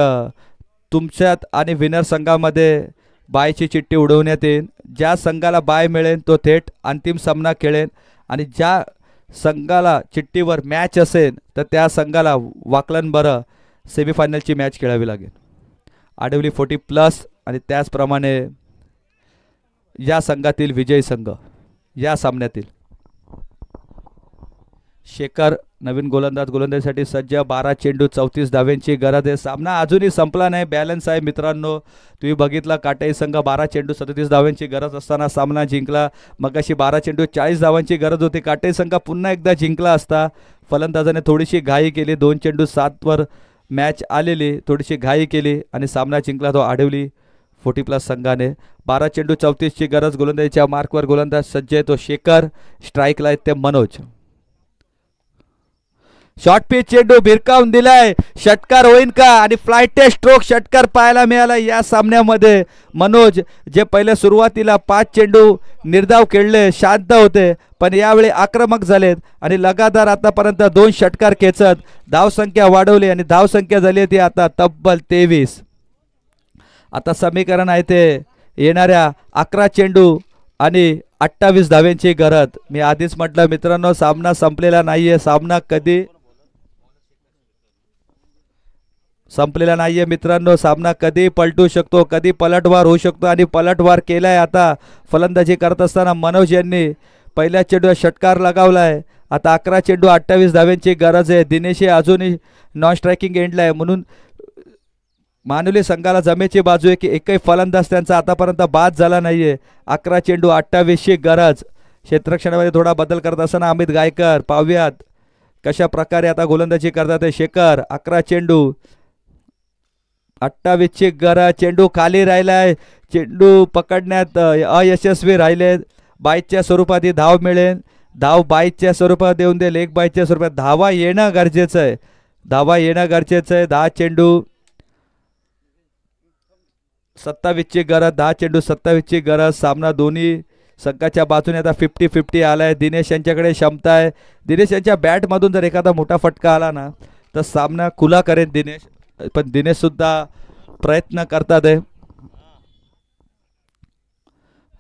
S1: तुमच्यात आणि विनर संघामध्ये बायची चिठ्ठी उडवण्यात येईल. ज्या संघाला बाय मिळेल तो थेट अंतिम सामना खेळेल आणि ज्या संघाला चिठ्ठीवर मॅच असेल तर त्या संघाला वाकलन बरं सेमीफायनलची मॅच खेळावी लागेल. आडिवली 40+ आणि त्याचप्रमाणे या संघातील विजयी संघ या सामन्यातील शेखर नवीन गोलंदाजीसाठी सज्ज. 12 चेंडू 34 धाव्यांची गरज आहे. सामना अजूनही संपला नाही, बॅलन्स आहे मित्रांनो. तुम्ही बघितला काटाई संघ 12 चेंडू 37 धाव्यांची गरज असताना सामना जिंकला. मग अशी 12 चेंडू 40 धावांची गरज होती, काटाई संघ पुन्हा एकदा जिंकला असता. फलंदाजाने थोडीशी घाई केली, 2 चेंडू 7वर मॅच आलेली, थोडीशी घाई केली आणि सामना जिंकला तो आडिवली 40+ संघाने. 12 चेंडू 34ची गरज. गोलंदाजीच्या मार्कवर गोलंदाज सज्ज आहे तो शेखर, स्ट्राईकला आहेत ते मनोज. शॉर्ट पिच चेंडू भिरकावून दिलाय, षटकार होईन का? आणि फ्लायटेस्ट स्ट्रोक षटकार पाहायला मिळाला या सामन्यामध्ये. मनोज जे पहिले सुरुवातीला 5 चेंडू निर्धाव खेळले, शांत होते, पण यावेळी आक्रमक झालेत आणि लगातार आतापर्यंत 2 षटकार खेचत धावसंख्या वाढवली आणि धावसंख्या झाली ती आता तब्बल 23. आता समीकरण आहे ते येणाऱ्या 11 चेंडू आणि 28 धाव्यांची गरज. मी आधीच म्हटलं मित्रांनो, सामना संपलेला नाहीये, सामना कधी संपलेला नाहीये मित्रांनो, सामना कधी पलटू शकतो, कधी पलटवार होऊ शकतो आणि पलटवार केलाय. आता फलंदाजी करत असताना मनोज यांनी पहिल्या चेंडूला षटकार लगावलाय. आता 11 चेंडू 28 धाव्यांची गरज आहे. दिनेश अजूनही नॉन स्ट्रायकिंग एंडला आहे, म्हणून मानुली संघाला जमेची बाजू आहे की एकही फलंदाज त्यांचा आतापर्यंत बाद झाला नाहीये. 11 चेंडू 28ची गरज. क्षेत्ररक्षणामध्ये थोडा बदल करत असताना अमित गायकर. पाहूयात कशा प्रकारे आता गोलंदाजी करतात ते शेखर. 11 चेंडू 28ची गरज. चेंडू खाली राहिलाय. चेंडू पकडण्यात अयशस्वी राहिले. बाईच्या स्वरूपात ही धाव मिळेल. धाव बाईच्या स्वरूपात देऊन देईल. एक बाईच्या स्वरूपात धावा येणं गरजेचं आहे. धावा येणं गरजेचं आहे. 10 चेंडू 27ची गरज. 10 चेंडू 27ची गरज. सामना दोन्ही संघाच्या बाजूने आता 50-50 आलाय. दिनेश यांच्याकडे क्षमता आहे. दिनेश यांच्या बॅटमधून जर एखादा मोठा फटका आला ना तर सामना खुला करेन दिनेश. पण दिनेश सुद्धा प्रयत्न करतात आहे.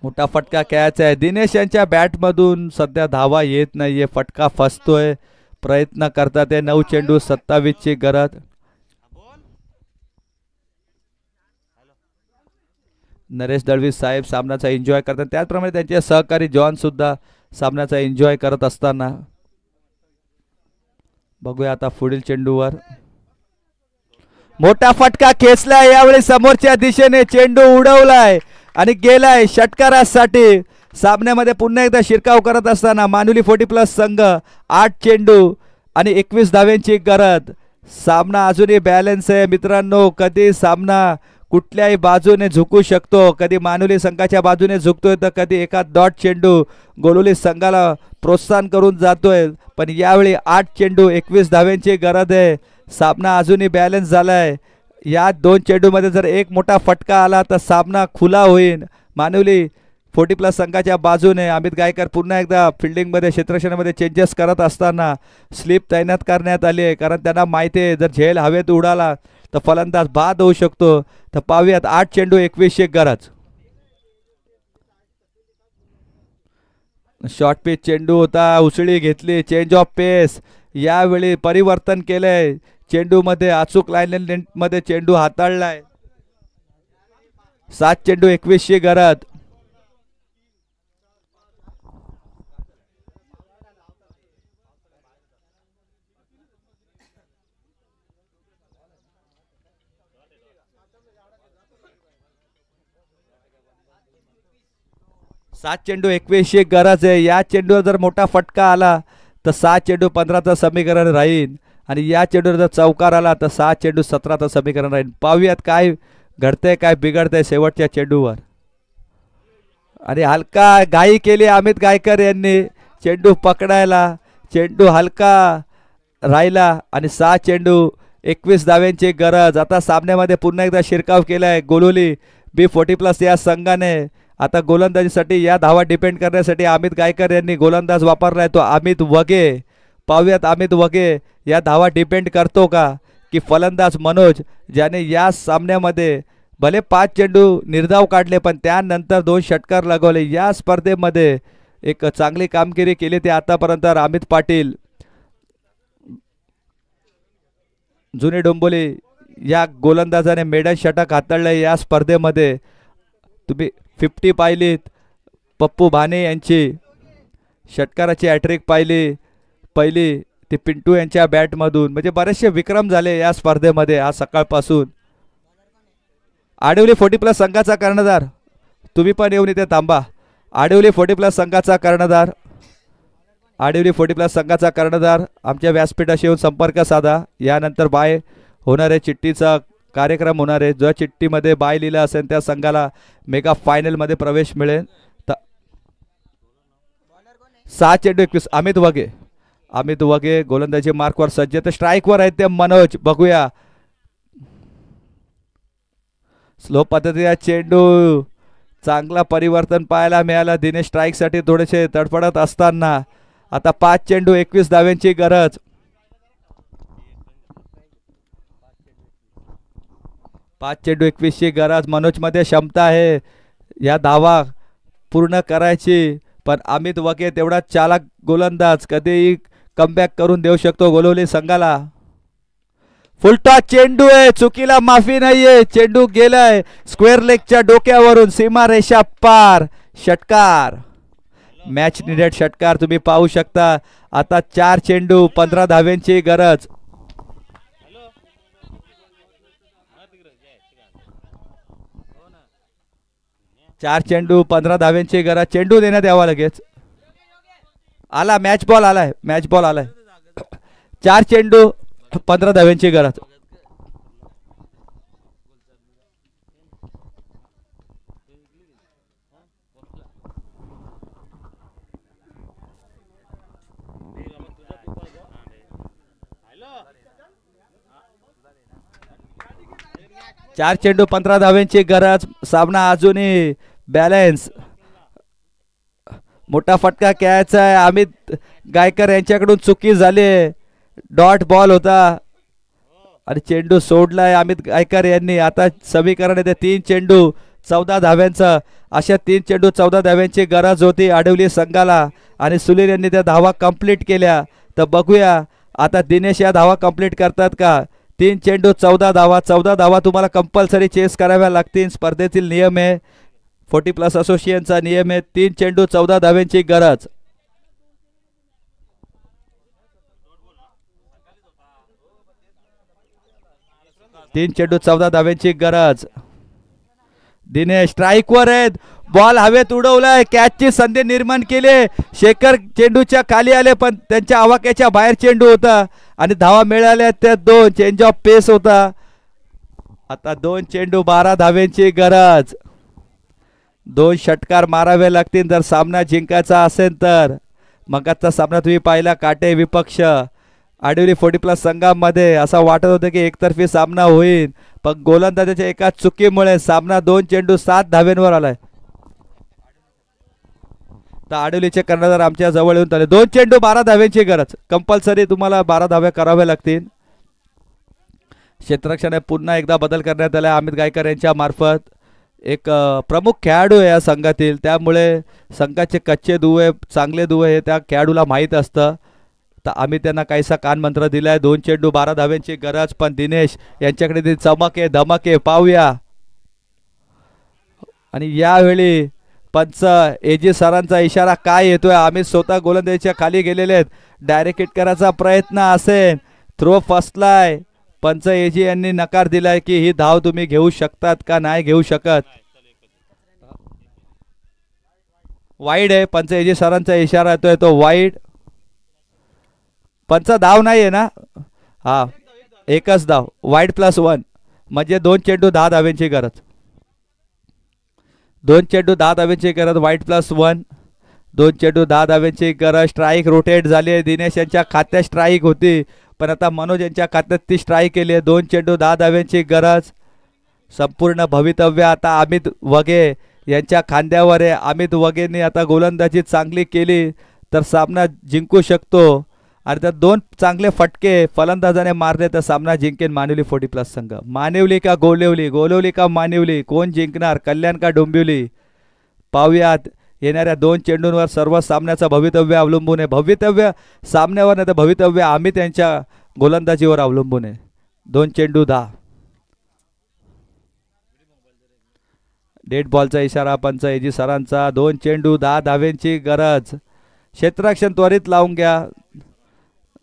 S1: मोठा फटका खेळायचा आहे. दिनेश यांच्या बॅटमधून सध्या धावा येत नाहीये. फटका फसतोय. प्रयत्न करतात आहे. 9 चेंडू 27ची गरज. नरेश दळवी साहेब सामन्याचा एन्जॉय करतात. त्याचप्रमाणे त्यांचे सहकारी जॉन सुद्धा सामन्याचा एन्जॉय करत असताना बघूया आता पुढील चेंडूवर मोठा फटका खेचलाय. यावेळी समोरच्या दिशेने चेंडू उडवलाय आणि गेलाय षटकारासाठी. सामन्यामध्ये पुन्हा एकदा शिरकाव करत असताना मानुली 40+ संघ 8 चेंडू आणि 21 धाव्यांची गरज. सामना अजूनही बॅलन्स आहे मित्रांनो. कधी सामना कुठल्याही बाजूने झुकू शकतो. कधी मानुली संघाच्या बाजूने झुकतोय तर कधी एका डॉट चेंडू गोलुली संघाला प्रोत्साहन करून जातोय. पण यावेळी 8 चेंडू 21 धाव्यांची गरज आहे. सामना अजूनही बॅलन्स झालाय. या 2 चेंडूमध्ये जर एक मोठा फटका आला तर सामना खुला होईल. मानुली 40+ संघाच्या बाजूने अमित गायकर पुन्हा एकदा फिल्डिंगमध्ये क्षेत्ररक्षणामध्ये चेंजेस करत असताना स्लिप तैनात करण्यात आली आहे. कारण त्यांना माहिती आहे जर झेल हवेत उडाला तर फलंदाज बाद होऊ शकतो. तर पाहूयात 8 चेंडू 21ची गरज. शॉर्ट पिच चेंडू होता. उसळी घेतली. चेंज ऑफ पेस. यावेळी परिवर्तन केलंय चेंडूमध्ये. अचूक लाईन मध्ये चेंडू हाताळलाय. 7 चेंडू 21ची गरज. सात चेंडू 21ची गरज आहे. या चेंडूवर जर मोठा फटका आला तर 6 चेंडू 15चं समीकरण राहील आणि या चेंडूवर जर चौकार आला तर 6 चेंडू 17चं समीकरण राहील. पाहूयात काय घडतंय काय बिघडतंय शेवटच्या चेंडूवर. आणि हलका घाई केली अमित गायकर यांनी चेंडू पकडायला. चेंडू हलका राहिला आणि 6 चेंडू 21 धाव्यांची गरज. आता सामन्यामध्ये पुन्हा एकदा शिरकाव केलाय गोलुली B40+ या संघाने. आता गोलंदाजीसाठी या धावा डिपेंड करण्यासाठी अमित गायकर यांनी गोलंदाज वापरलाय तो अमित वगे. पाहूयात अमित वगे या धावा डिपेंड करतो का की फलंदाज मनोज ज्याने या सामन्यामध्ये भले 5 चेंडू निर्धाव काढले पण त्यानंतर 2 षटकार लगवले. या स्पर्धेमध्ये एक चांगली कामगिरी केली ते आतापर्यंत अमित पाटील जुने डोंबोली या गोलंदाजाने मेडल षटक हाताळले. या स्पर्धेमध्ये तुम्ही 50 पाहिलीत. पप्पू भाने यांची षटकाराची हॅट्रिक पाहिली. पहिली ती पिंटू यांच्या बॅटमधून. म्हणजे बरेचसे विक्रम झाले या स्पर्धेमध्ये आज सकाळपासून. आडिवली 40+ संघाचा कर्णधार तुम्ही पण येऊन इथे थांबा. आडिवली 40+ संघाचा कर्णधार आडिवली 40+ संघाचा कर्णधार आमच्या व्यासपीठाशी येऊन संपर्क साधा. यानंतर बाय होणार आहे. चिठ्ठीचा कार्यक्रम होणार आहे. जो चिठ्ठीमध्ये बाय लिहिलं असेल त्या संघाला मेगा फायनलमध्ये प्रवेश मिळेल. 6 चेंडू 21 अमित वगे. अमित वगे गोलंदाजी मार्कवर सज्ज. तर स्ट्राईकवर आहेत ते मनोज. बघूया स्लो पद्धतीचा चेंडू. चांगला परिवर्तन पाहायला मिळाला. दिनेश स्ट्राईकसाठी थोडेसे तडफडत असताना आता 5 चेंडू 21 धाव्यांची गरज. 5 चेंडू 21ची गरज. मनोजमध्ये क्षमता आहे या धावा पूर्ण करायची. पण अमित वगे तेवढा चालाक गोलंदाज कधीही कमबॅक करून देऊ शकतो गोलवली संघाला. फुलटॉस चेंडू आहे. चुकीला माफी नाहीये. चेंडू गेलाय स्क्वेअर लेगच्या डोक्यावरून सीमा रेषा पार. षटकार. मॅच निडेड षटकार तुम्ही पाहू शकता. आता 4 चेंडू 15 धाव्यांची गरज. 4 चेंडू 15 धाव्यांची गरज. चेंडू देण्यात यावा लगेच. आला मॅच बॉल आलाय. मॅच बॉल आलाय. 4 चेंडू 15 धाव्यांची गरज. चार चेंडू 15 धाव्यांची गरज. सामना अजूनही बॅलन्स. मोठा फटका खेळायचा आहे. अमित गायकर यांच्याकडून चुकी झाली. डॉट बॉल होता आणि चेंडू सोडलाय अमित गायकर यांनी. आता समीकरण येते 3 चेंडू 14 धाव्यांचा. अशा 3 चेंडू 14 धाव्यांची गरज होती आडवली संघाला आणि सुनील यांनी त्या धावा कंप्लीट केल्या. तर बघूया आता दिनेश या धावा कंप्लीट करतात का. 3 चेंडू 14 धावा. 14 धावा तुम्हाला कंपल्सरी चेस कराव्या लागतील. स्पर्धेतील नियम आहे. 40+ असोसिएशनचा नियम आहे. 3 चेंडू 14 धाव्यांची गरज. तीन चेंडू 14 धाव्यांची गरज. दिनेश स्ट्राईकवर आहेत. बॉल हवेत उडवलाय. कॅचची संधी निर्माण केली. शेखर चेंडूच्या खाली आले पण त्यांच्या आवाक्याच्या बाहेर चेंडू होता आणि धावा मिळाल्या त्या 2. चेंज ऑफ पेस होता. आता 2 चेंडू 12 धाव्यांची गरज. 2 षटकार मारावे लागतील जर सामना जिंकायचा असेल तर. मगाचा सामना तुम्ही पाहिला काटे विपक्ष आडिवली 40+ संघामध्ये असं वाटत होतं की एकतर्फी सामना होईल पण गोलंदाजाच्या एका चुकीमुळे सामना 2 चेंडू 7 धाव्यांवर आलाय. तर आडिवलीचे कर्णधार आमच्या जवळ येऊन आले. 2 चेंडू 12 धाव्यांची गरज. कंपल्सरी तुम्हाला 12 धाव्या कराव्या लागतील. क्षेत्ररक्षणात पुन्हा एकदा बदल करण्यात आला अमित गायकर यांच्या मार्फत. एक प्रमुख खेळाडू आहे या संघातील त्यामुळे संघाचे कच्चे दुवे चांगले दुवे हे त्या खेळाडूला माहीत असतं. तर आम्ही त्यांना काहीसा कानमंत्र दिलाय. 2 चेंडू 12 धाव्यांची गरज. पण दिनेश यांच्याकडे ती चमक आहे धमक आहे. पाहूया. आणि यावेळी पंच एजी सरांचा इशारा काय येतोय. आम्ही स्वतः गोलंदाजीच्या खाली गेलेले आहेत. डायरेक्ट हिट करायचा प्रयत्न असेल. थ्रो फसलाय. पंच एजी यांनी नकार दिलाय की ही धाव तुम्ही घेऊ शकतात का नाही घेऊ शकत. वाईड आहे. पंच एजी सरांचा इशारा येतोय तो वाईड. पंच धाव नाही आहे ना. हा एकच धाव. वाईड +1 म्हणजे 2 चेंडू 10 धाव्यांची गरज. 2 चेंडू 10 धाव्यांची गरज. वाईड +1 2 चेंडू 10 धाव्यांची गरज. स्ट्राईक रोटेट झाली आहे. दिनेश यांच्या खात्यात स्ट्राईक होती पण आता मनोज यांच्या खात्यात ती स्ट्राईक केली आहे. 2 चेंडू 10 धाव्यांची गरज. संपूर्ण भवितव्य आता अमित वगे यांच्या खांद्यावर आहे. अमित वगेंनी आता गोलंदाजी चांगली केली तर सामना जिंकू शकतो आणि त्यात 2 चांगले फटके फलंदाजाने मारले तर सामना जिंकेल मानिवली 40+ संघ. मानिवली का गोलिवली. गोलिवली का मानिवली. कोण जिंकणार. कल्याण का डोंबिवली. पाहुयात. येणाऱ्या 2 चेंडूंवर सर्व सामन्याचं भवितव्य अवलंबून आहे. भवितव्य सामन्यावर नाही तर भवितव्य आम्ही त्यांच्या गोलंदाजीवर अवलंबून आहे. 2 चेंडू 10. डेड बॉलचा इशारा पंच एजी सरांचा. 2 चेंडू 10 धाव्यांची गरज. क्षेत्ररक्षण त्वरित लावून घ्या.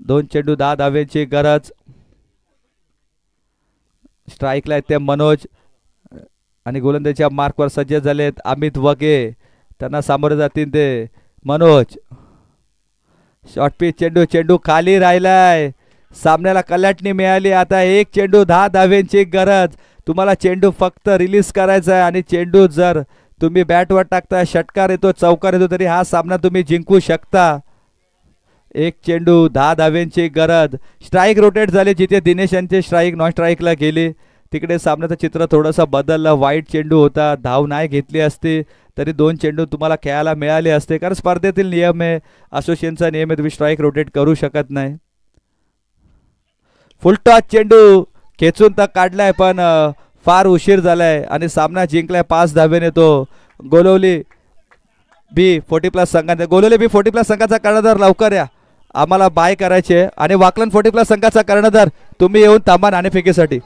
S1: 2 चेंडू 10 धाव्यांची गरज. स्ट्राईकला आहेत ते मनोज आणि गोलंदाजीच्या मार्कवर सज्ज झालेत अमित वगे. त्यांना सामोरे जातील ते मनोज. शॉर्ट पिच चेंडू. चेंडू खाली राहिलाय. सामन्याला कलाटणी मिळाली. आता 1 चेंडू 10 धाव्यांची गरज. तुम्हाला चेंडू फक्त रिलीज करायचा आहे आणि चेंडू जर तुम्ही बॅटवर टाकता षटकार येतो चौकार येतो तरी हा सामना तुम्ही जिंकू शकता. 1 चेंडू 10 धाव्यांची गरज. स्ट्राईक रोटेट झाले. जिथे दिनेश यांचे स्ट्राईक नॉन स्ट्राईकला गेली तिकडे सामन्याचं चित्र थोडंसं बदललं. वाईट चेंडू होता. धाव नाही घेतली असती तरी 2 चेंडू तुम्हाला खेळायला मिळाले असते कारण स्पर्धेतील नियम आहे. असोसिएशनचा नियम आहे. तुम्ही स्ट्राईक रोटेट करू शकत नाही. फुल टॉस चेंडू खेचून तर काढलाय पण फार उशीर झालाय आणि सामना जिंकलाय 5 धावेने तो गोलवली बी 40+ संघाचा. गोलवली बी 40+ संघाचा कर्णधार लवकर या. आम्हाला बाय करायचे आणि वाकलन 40+ संघाचा कर्णधार तुम्ही येऊन थांबा नाणेफेकीसाठी.